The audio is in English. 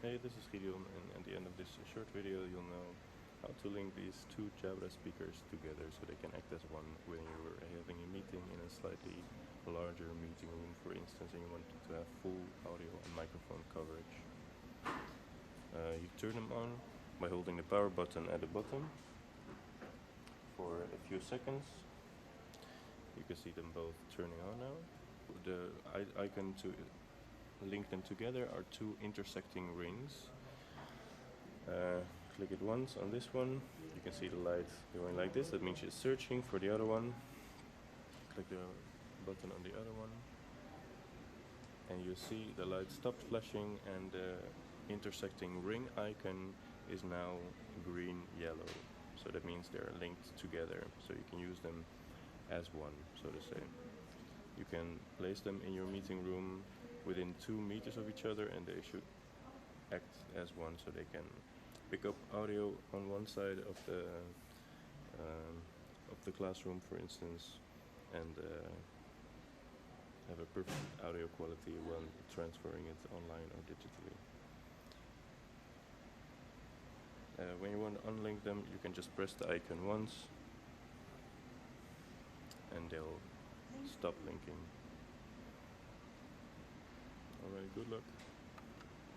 Hey, this is Gideon, and at the end of this short video you'll know how to link these two Jabra speakers together so they can act as one when you're having a meeting in a slightly larger meeting room, for instance, and you want to have full audio and microphone coverage. You turn them on by holding the power button at the bottom for a few seconds. You can see them both turning on now. The icon to link them together are two intersecting rings. Click it once on this one, you can see the light going like this, that means it's searching for the other one. Click the button on the other one and you see the light stopped flashing and the intersecting ring icon is now green yellow, so that means they're linked together, so you can use them as one, so to say. You can place them in your meeting room within 2 meters of each other and they should act as one, so they can pick up audio on one side of the classroom, for instance, and have a perfect audio quality when transferring it online or digitally. When you want to unlink them, you can just press the icon once and they'll stop linking. Alright, good luck.